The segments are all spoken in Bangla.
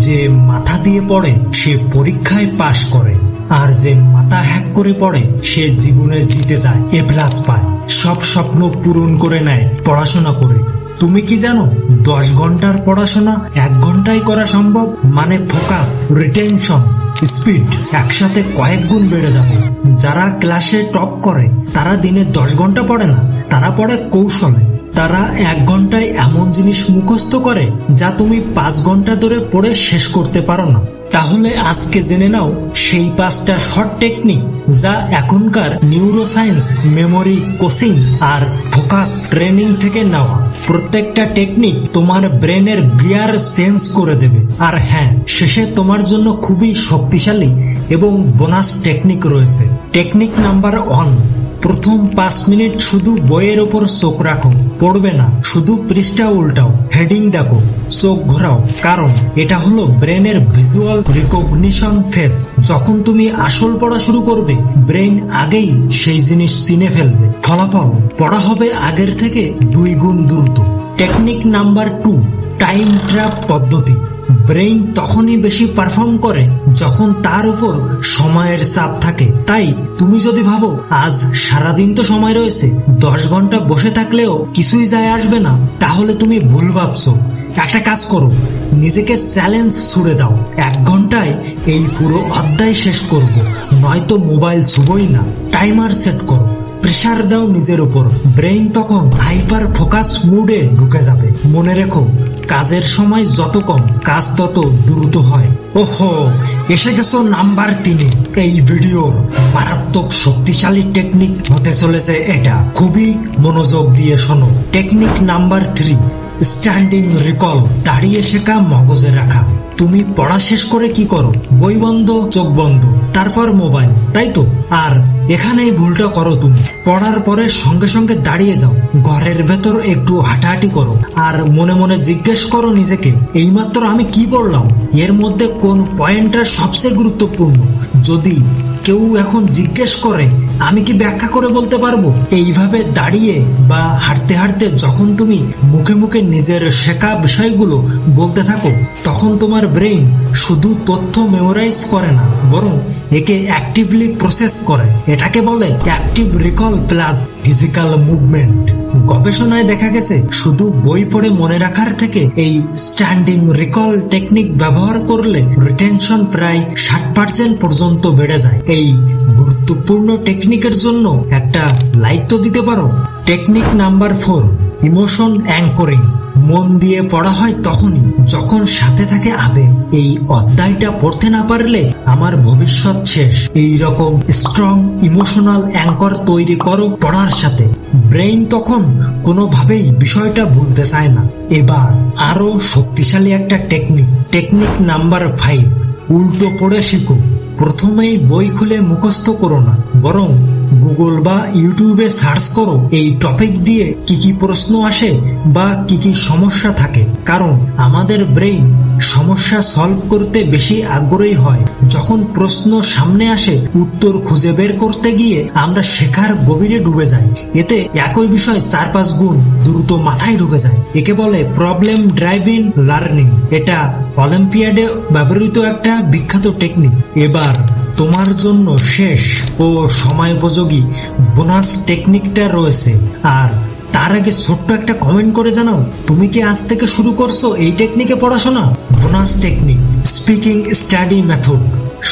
যে মাথা দিয়ে পড়ে সে পরীক্ষায় পাশ করে, আর যে মাথা হ্যাক করে পড়ে সে জীবনে জিতে যায়, A+ পায়, সব স্বপ্ন পূরণ করে নেয় পড়াশোনা করে। তুমি কি জানো 10 ঘন্টার পড়াশোনা 1 ঘন্টায় করা সম্ভব? মানে ফোকাস, রিটেনশন, স্পিড একসাথে কয়েক গুণ বেড়ে যাবে। যারা ক্লাসে টপ করে তারা দিনে 10 ঘন্টা পড়ে না, তারা পড়ে কৌশলে। তারা 1 ঘন্টায় এমন জিনিস মুখস্থ করে যা তুমি 5 ঘন্টা ধরে পড়ে শেষ করতে পারো না। তাহলে আজকে জেনে নাও সেই 5টা শর্ট টেকনিক যা এখনকার নিউরোসায়েন্স, মেমোরি, কোচিং আর ফোকাস ট্রেনিং থেকে নেওয়া। প্রত্যেকটা টেকনিক তোমার ব্রেনের গিয়ার চেঞ্জ করে দেবে। আর হ্যাঁ, শেষে তোমার জন্য খুবই শক্তিশালী এবং বোনাস টেকনিক রয়েছে। টেকনিক নাম্বার 1, প্রথম 5 মিনিট শুধু বইয়ের ওপর চোখ রাখো, পড়বে না, শুধু পৃষ্ঠা উল্টাও, হেডিং দেখো, চোখ ঘোরাও। কারণ এটা হলো ব্রেনের ভিজুয়াল রিকগনিশন ফেজ। যখন তুমি আসল পড়া শুরু করবে, ব্রেন আগেই সেই জিনিস চিনে ফেলবে। ফলাফল পড়া হবে আগের থেকে 2 গুণ দ্রুত। টেকনিক নাম্বার 2, টাইম ট্র্যাপ পদ্ধতি। ব্রেইন তখনই বেশি পারফর্ম করে যখন তার উপর সময়ের চাপ থাকে। তাই তুমি যদি ভাবো আজ সারাদিন তো সময় রয়েছে, 10 ঘন্টা বসে থাকলেও কিছুই যায় আসবে না, তাহলে তুমি ভুল ভাবছো। একটা কাজ করো, নিজেকে চ্যালেঞ্জ ছুড়ে দাও, 1 ঘন্টায় এই পুরো অধ্যায় শেষ করব, নয়তো মোবাইল ছুঁবই না। টাইমার সেট করো, প্রেসার দাও নিজের উপর। ব্রেইন তখন হাইপার ফোকাস মুডে ঢুকে যাবে। মনে রেখো, কাজের সময় যত কম, কাজ তত দ্রুত হয়। ওহো, এসে গেছো নাম্বার 3। এই ভিডিওর মারাত্মক শক্তিশালী টেকনিক হতে চলেছে এটা। খুবই মনোযোগ দিয়ে শোনো। টেকনিক নাম্বার 3, স্ট্যান্ডিং রিকল, দাঁড়িয়ে শেখা, মগজে রাখা। তুমি পড়া শেষ করে কি করো? বই বন্ধ, চোখ বন্ধ, তারপর মোবাইল, তাই তো? আর এখানেই ভুলটা করো তুমি। পড়ার পরে সঙ্গে সঙ্গে দাঁড়িয়ে যাও, ঘরের ভেতর একটু হাঁটাহাঁটি করো, আর মনে মনে জিজ্ঞেস করো নিজেকে, এইমাত্র আমি কি পড়লাম? এর মধ্যে কোন পয়েন্টটা সবচেয়ে গুরুত্বপূর্ণ? যদি কেউ এখন জিজ্ঞেস করে, আমি কি ব্যাখ্যা করে বলতে পারবো? এইভাবে দাঁড়িয়ে বা হাঁটতে হাঁটতে যখন তুমি মুখে মুখে নিজের শেখা বিষয়গুলো বলতে থাকো, তখন তোমার ব্রেইন শুধু তথ্য মেমোরাইজ করে না, বরং একে অ্যাক্টিভলি প্রসেস করে। এটাকে বলে active recall plus physical movement. গবেষণায় দেখা গেছে শুধু বই পড়ে মনে রাখার থেকে এই স্ট্যান্ডিং রিকল টেকনিক ব্যবহার করলে রিটেনশন প্রায় 60% পর্যন্ত বেড়ে যায়। এই গুরুত্বপূর্ণ টেকনিকের জন্য একটা লাইক তো দিতে পারো। Technique number 4, emotion anchoring. মন দিয়ে পড়া হয় তখনই যখন সাথে থাকে আবেগ। এই অধ্যায়টা পড়তে না পারলে আমার ভবিষ্যৎ শেষ। এই রকম স্ট্রং ইমোশনাল অ্যাঙ্কর তৈরি করো পড়ার সাথে। ব্রেইন তখন কোনোভাবেই বিষয়টা ভুলতে চায় না। এবার আরো শক্তিশালী একটা টেকনিক নাম্বার 5, উল্টো পড়ে শিখো। প্রথমেই বই খুলে মুখস্থ করো না, বরং গুগল বা ইউটিউবে সার্চ করো এই টপিক দিয়ে কি কি প্রশ্ন আসে বা কি কি সমস্যা থাকে। কারণ আমাদের ব্রেইন সমস্যা সলভ করতে বেশি আগ্রহী হয় যখন প্রশ্ন সামনে আসে। উত্তর খুঁজে বের করতে গিয়ে আমরা শেখার গভীরে ডুবে যাই। এতে একই বিষয় 4-5 গুণ দ্রুত মাথায় ঢুকে যায়। একে বলে প্রবলেম ড্রাইভিং লার্নিং। এটা অলিম্পিয়াডে ব্যবহৃত একটা বিখ্যাত টেকনিক। এবার তোমার জন্য শেষ ও সময়োপযোগী বোনাস টেকনিকটা রয়েছে। আর তার আগে ছোট্ট একটা কমেন্ট করে জানাও, তুমি কি আজ থেকে শুরু করছো এই টেকনিকে পড়াশোনা? Bonus technique, speaking study method.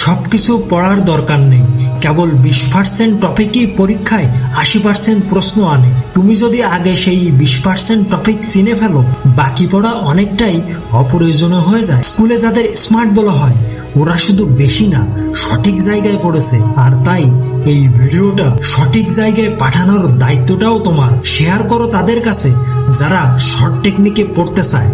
সবকিছু পড়ার দরকার নেই, কেবল 20% টপিকই পরীক্ষায় 80% প্রশ্ন আনে। তুমি যদি আগে সেই 20% টপিক চিনে ফেলো, বাকি পড়া অনেকটাই অপ্রয়োজনীয় হয়ে যায়। স্কুলে যাদের স্মার্ট বলা হয়, ওরা শুধু বেশি না, সঠিক জায়গায় পড়েছে। আর তাই এই ভিডিওটা সঠিক জায়গায় পাঠানোর দায়িত্বটাও তোমার। শেয়ার করো তাদের কাছে যারা শর্ট টেকনিকে পড়তে চায়।